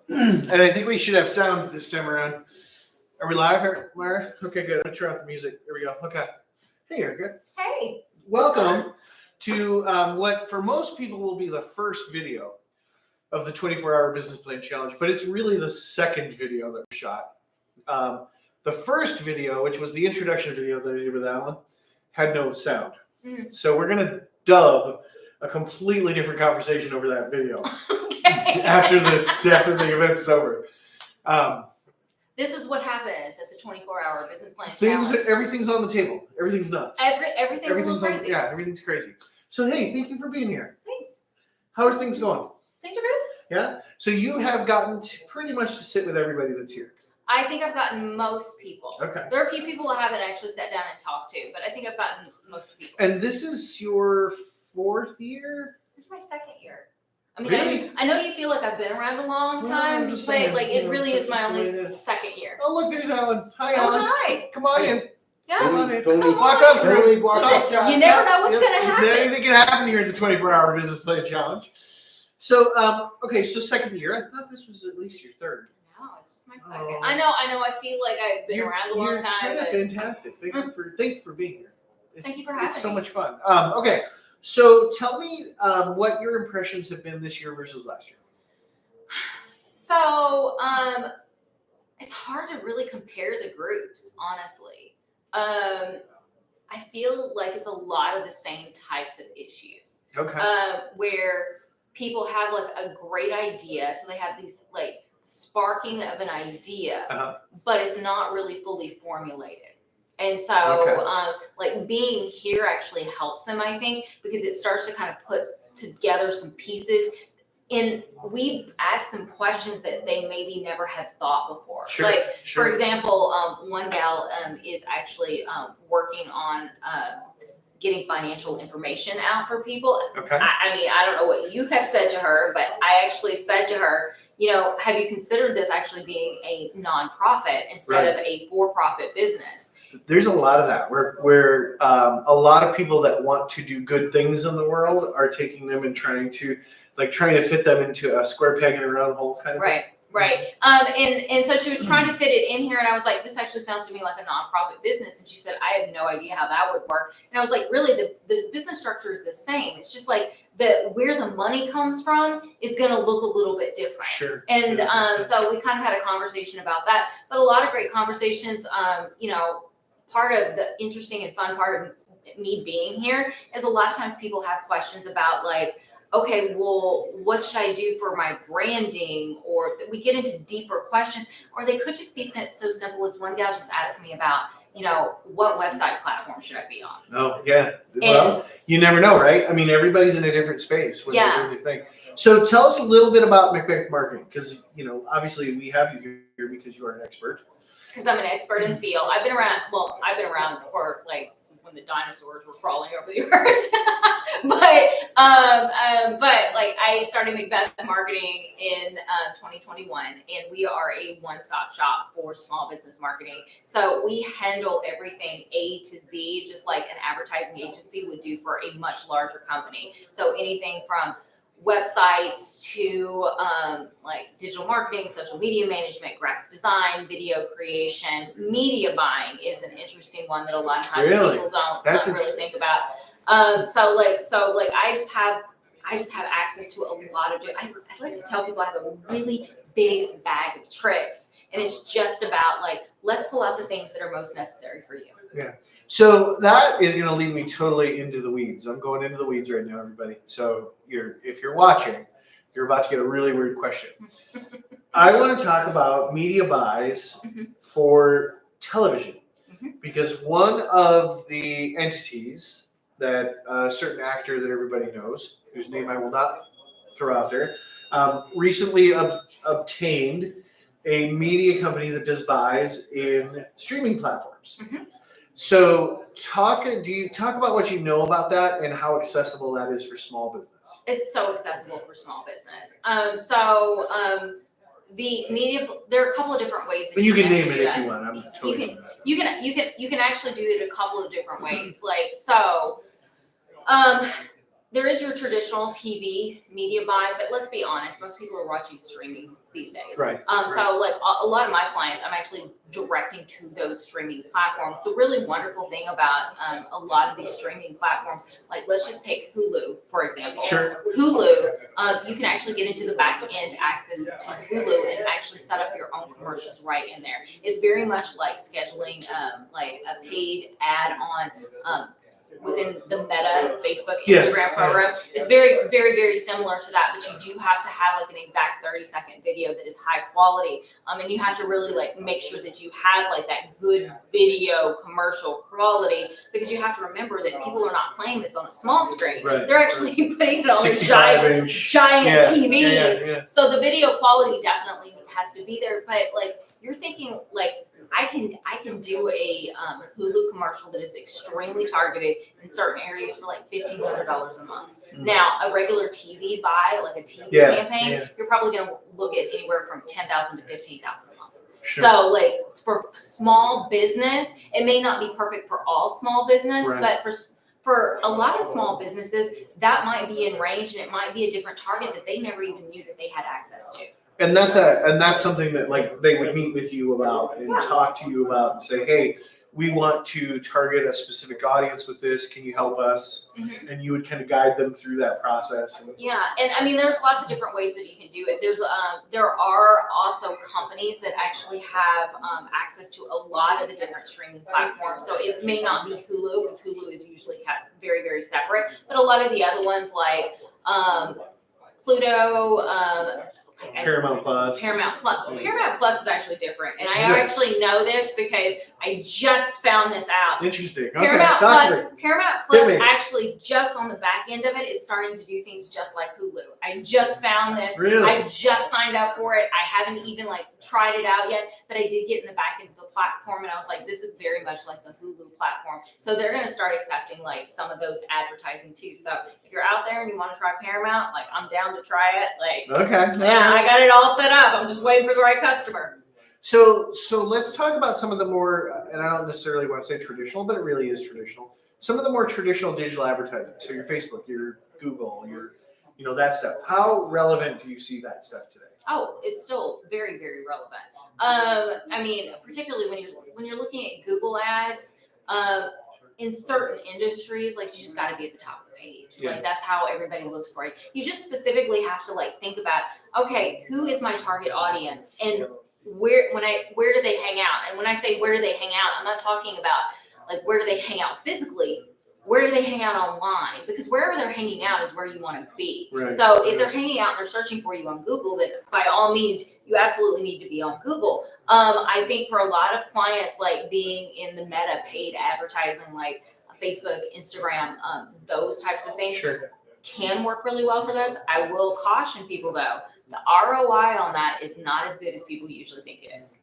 And I think we should have sound this time around. Are we live here, Lara? Okay, good. I'm going to turn off the music. There we go. Okay. Hey, Erica. Hey. Welcome to what for most people will be the first video of the 24-hour business plan challenge, but it's really the second video that we shot. The first video, which was the introduction video that I did with Alan, had no sound. So we're going to dub a completely different conversation over that video. Okay. after the event's over. This is what happens at the 24-hour business plan challenge. Everything's on the table. Everything's nuts. Everything's a little crazy. Everything's crazy. So hey, thank you for being here. Thanks. How are things going? Things are good. Yeah. So you have gotten to pretty much to sit with everybody that's here. I think I've gotten most people. Okay. There are a few people I haven't actually sat down and talked to, but I think I've gotten most people. And this is your fourth year? This is my second year. I mean, really? I know you feel like I've been around a long time, but saying, like it really is my only second year. Oh, look, there's Alan. Hi, Alan. Hi. Come on in. Yeah. Come on in. Tony. Walk on through. You never know what's going to happen. Anything can happen here at the 24-hour business plan challenge. So, okay, so second year. I thought this was at least your third. No, it's just my second. I know. I feel like I've been around a long time. You're kind of fantastic. Thank you for being here. Thank you for having me. It's so much fun. Okay, so tell me what your impressions have been this year versus last year. So, it's hard to really compare the groups, honestly. I feel like it's a lot of the same types of issues. Okay. Where people have like a great idea, so they have these like sparking of an idea, but it's not really fully formulated. And so, like being here actually helps them, I think, because it starts to kind of put together some pieces. And we ask them questions that they maybe never have thought before. Sure, like, sure. For example, one gal is actually working on getting financial information out for people. Okay. I mean, I don't know what you have said to her, but I actually said to her, you know, have you considered this actually being a nonprofit instead of a for-profit business? There's a lot of that where a lot of people that want to do good things in the world are taking them and trying to fit them into a square peg in a round hole kind of thing. Right. And so she was trying to fit it in here, and I was like, this actually sounds to me like a nonprofit business. And she said, I have no idea how that would work. And I was like, really, the business structure is the same. It's just like where the money comes from is going to look a little bit different. Sure. And so we kind of had a conversation about that, but a lot of great conversations. You know, part of the interesting and fun part of me being here is a lot of times people have questions about like, okay, well, what should I do for my branding? Or we get into deeper questions, or they could just be so simple as one gal just asked me about, you know, what website platform should I be on? Oh, yeah. Well, you never know, right? I mean, everybody's in a different space when they're doing their thing. So tell us a little bit about McBeth marketing, because, you know, obviously we have you here because you are an expert. Because I'm an expert in the field. I've been around for like when the dinosaurs were crawling over the earth. but like I started McBeth marketing in 2021, and we are a one-stop shop for small business marketing. So we handle everything A to Z, just like an advertising agency would do for a much larger company. So anything from websites to like digital marketing, social media management, graphic design, video creation, media buying is an interesting one that a lot of times people don't really think about. So I just have access to a lot of different. I like to tell people I have a really big bag of tricks, and it's just about like, let's pull out the things that are most necessary for you. Yeah. So that is going to lead me totally into the weeds. I'm going into the weeds right now, everybody. So if you're watching, you're about to get a really weird question. I want to talk about media buys for television, because one of the entities that a certain actor that everybody knows, whose name I will not throw out there, recently obtained a media company that does buys in streaming platforms. So do you talk about what you know about that and how accessible that is for small business? It's so accessible for small business. The media, there are a couple of different ways that you can name it if you want. I'm totally you can actually do it a couple of different ways. Like there is your traditional TV media buy, but let's be honest, most people are watching streaming these days. Right. So like a lot of my clients, I'm actually directing to those streaming platforms. The really wonderful thing about a lot of these streaming platforms, like let's just take Hulu, for example. Sure. Hulu, you can actually get into the back end access to Hulu and actually set up your own commercials right in there. It's very much like scheduling like a paid ad on within the Meta Facebook, Instagram program. It's very, very, very similar to that, but you do have to have like an exact 30-second video that is high quality. And you have to really like make sure that you have like that good video commercial quality, because you have to remember that people are not playing this on a small screen. Right. They're actually putting it on the 65-inch. giant TVs. Yeah. So the video quality definitely has to be there, but like you're thinking like I can do a Hulu commercial that is extremely targeted in certain areas for like $1,500 a month. Now a regular TV buy, like a TV campaign, you're probably going to look at anywhere from $10,000 to $15,000 a month. Sure. So like for small business, it may not be perfect for all small business, but for a lot of small businesses, that might be in range, and it might be a different target that they never even knew that they had access to. And that's something that like they would meet with you about and talk to you about and say, hey, we want to target a specific audience with this. Can you help us? Mm-hmm. And you would kind of guide them through that process. And I mean, there's lots of different ways that you can do it. There are also companies that actually have access to a lot of the different streaming platforms. So it may not be Hulu, because Hulu is usually kept very, very separate. But a lot of the other ones like Pluto. Paramount Plus. Paramount Plus is actually different, and I actually know this because I just found this out. Interesting. Okay, Paramount Plus actually just on the back end of it is starting to do things just like Hulu. I just found this. Really? I just signed up for it. I haven't even like tried it out yet, but I did get in the back end of the platform, and I was like, this is very much like the Hulu platform. So they're going to start accepting like some of those advertising too. So if you're out there and you want to try Paramount, like I'm down to try it. Like I got it all set up. I'm just waiting for the right customer. So let's talk about some of the more, and I don't necessarily want to say traditional, but it really is traditional. Some of the more traditional digital advertising. So your Facebook, your Google, your that stuff. How relevant do you see that stuff today? Oh, it's still very, very relevant. I mean, particularly when you're looking at Google ads, in certain industries, like you just got to be at the top of the page. Like that's how everybody looks for you. You just specifically have to like think about, okay, who is my target audience, and where do they hang out? And when I say where do they hang out, I'm not talking about like where do they hang out physically. Where do they hang out online? Because wherever they're hanging out is where you want to be. Right. So if they're hanging out and they're searching for you on Google, then by all means, you absolutely need to be on Google. I think for a lot of clients, like being in the Meta paid advertising, like Facebook, Instagram, those types of things can work really well for those. I will caution people though, the ROI on that is not as good as people usually think it is.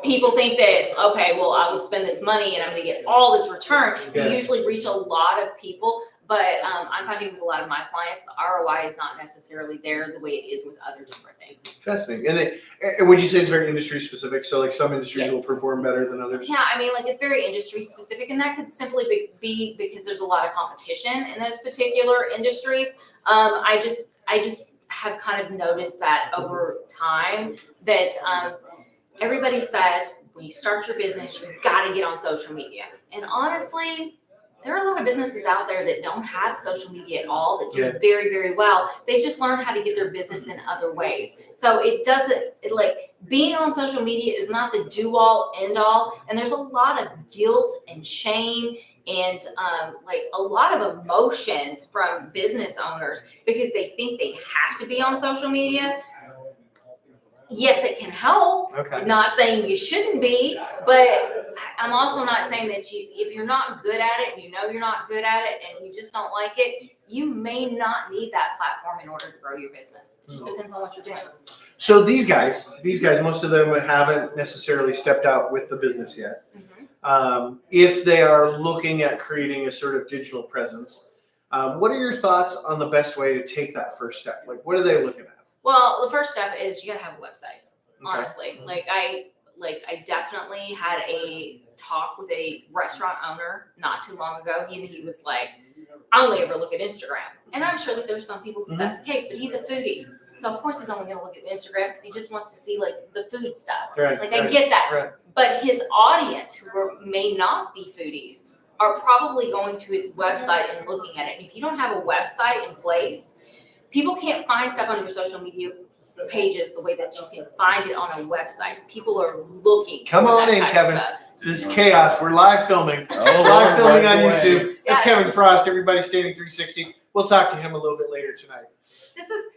People think that, okay, well, I will spend this money and I'm going to get all this return. You usually reach a lot of people, but I'm finding with a lot of my clients, the ROI is not necessarily there the way it is with other different things. Fascinating. And would you say it's very industry specific? So like some industries will perform better than others? Yeah, I mean, like it's very industry specific, and that could simply be because there's a lot of competition in those particular industries. I just have kind of noticed that over time that everybody says when you start your business, you've got to get on social media. And honestly, there are a lot of businesses out there that don't have social media at all, that do very, very well. They've just learned how to get their business in other ways. So being on social media is not the do all end all. And there's a lot of guilt and shame and like a lot of emotions from business owners because they think they have to be on social media. Yes, it can help. Okay. Not saying you shouldn't be, but I'm also not saying that if you're not good at it, and you know you're not good at it, and you just don't like it, you may not need that platform in order to grow your business. It just depends on what you're doing. So these guys, most of them haven't necessarily stepped out with the business yet. Mm-hmm. If they are looking at creating a sort of digital presence, what are your thoughts on the best way to take that first step? Like, what are they looking at? Well, the first step is you gotta have a website. Honestly, I definitely had a talk with a restaurant owner not too long ago. He was like, I only ever look at Instagram. And I'm sure that there's some people who that's the case, but he's a foodie. So of course he's only gonna look at Instagram because he just wants to see like the food stuff. Right. Like I get that. Right. But his audience who may not be foodies are probably going to his website and looking at it. And if you don't have a website in place, people can't find stuff on your social media pages the way that you can find it on a website. People are looking. Come for on that in, type of Kevin. stuff. This is chaos. We're live filming. Oh, Live filming on boy. YouTube. That's Yeah. Kevin Frost. Everybody standing 360. We'll talk to him a little bit later tonight.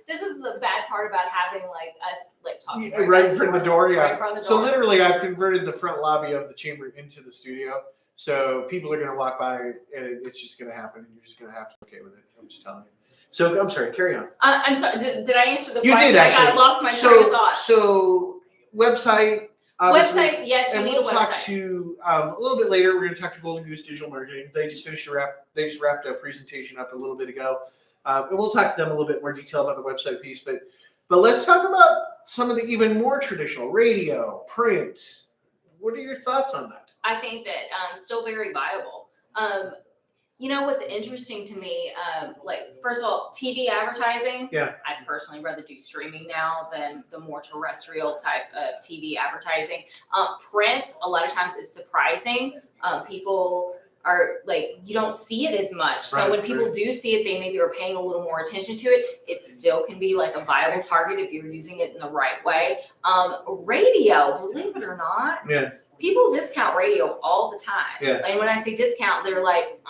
This is the bad part about having like us like talking Yeah, right in front of the door. Right Yeah. in front of the So door. literally, I've converted the front lobby of the chamber into the studio. So people are going to walk by, and it's just going to happen, and you're just going to have to be okay with it. I'm just telling you. So I'm sorry. Carry on. I'm sorry. Did I answer the You question? did, actually. I lost my train of thought. So website. Obviously, Website, yes, you and need we'll a talk website. to a little bit later. We're going to talk to Golden Goose Digital Marketing. They just wrapped a presentation up a little bit ago, and we'll talk to them a little bit more detail about the website piece. But let's talk about some of the even more traditional radio, print. What are your thoughts on that? I think that still very viable. You know what's interesting to me? Like first of all, TV advertising. Yeah. I'd personally rather do streaming now than the more terrestrial type of TV advertising. Print a lot of times is surprising. People are like you don't see it as much. So Right, when people do see it, they maybe are paying a little more attention to it. It still can be like a viable target if you're using it in the right way. Radio, believe it or not. Yeah. People discount radio all the time. Yeah. And when I say discount, they're like,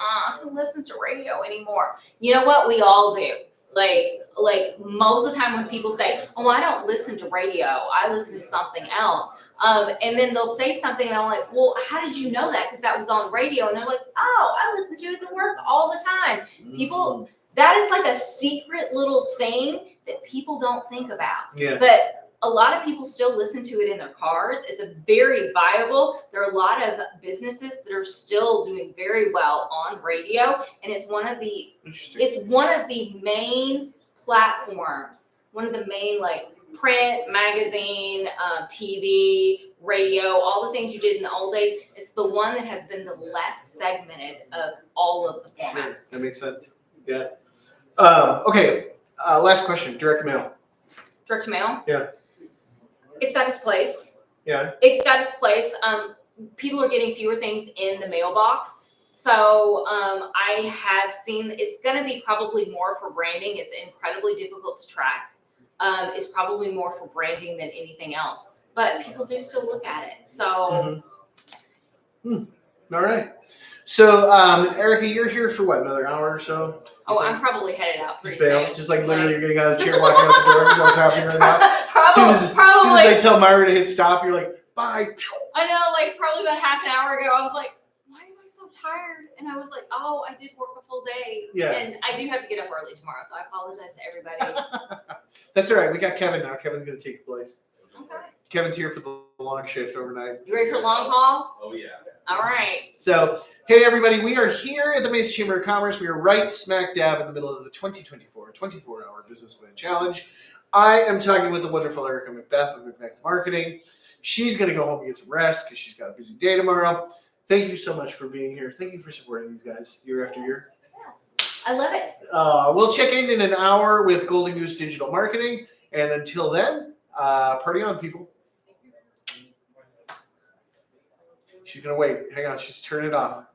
who listens to radio anymore? You know what? We all do. Like most of the time when people say, oh, I don't listen to radio, I listen to something else. And then they'll say something and I'm like, well, how did you know that? Because that was on radio. And they're like, oh, I listen to it at work all the time. People, that is like a secret little thing that people don't think about. Yeah. But a lot of people still listen to it in their cars. It's a very viable. There are a lot of businesses that are still doing very well on radio, and it's one of the main platforms, one of the main like print, magazine, TV, radio, all the things you did in the old days. It's the one that has been the less segmented of all of the formats. That makes sense. Yeah. Okay. Last question. Direct mail. Direct mail. Yeah. It's got its place. Yeah. It's got its place. People are getting fewer things in the mailbox. So I have seen it's going to be probably more for branding. It's incredibly difficult to track. It's probably more for branding than anything else. But people do still look at it. So. All right. So, Erica, you're here for what, another hour or so? Oh, I'm probably headed out pretty Bail. soon. Just like literally you're getting out of the chair, walking out the door. Is that what's happening right now? As soon as Probably. I tell Myra to hit stop, you're like, bye. I know, like probably about half an hour ago, I was like, why am I so tired? And I was like, oh, I did work a full day. Yeah. And I do have to get up early tomorrow, so I apologize to everybody. That's all right. We got Kevin now. Kevin's going to take your place. Okay. Kevin's here for the long shift overnight. You ready for long haul? Oh, yeah. All right. So, hey, everybody. We are here at the Mesa Chamber of Commerce. We are right smack dab in the middle of the 2024 24-hour business plan challenge. I am talking with the wonderful Erica McBeth of McBeth Marketing. She's going to go home and get some rest because she's got a busy day tomorrow. Thank you so much for being here. Thank you for supporting these guys year after year. I love it. We'll check in an hour with Golden Goose Digital Marketing. And until then, party on, people. She's going to wait. Hang on. She's turning it off.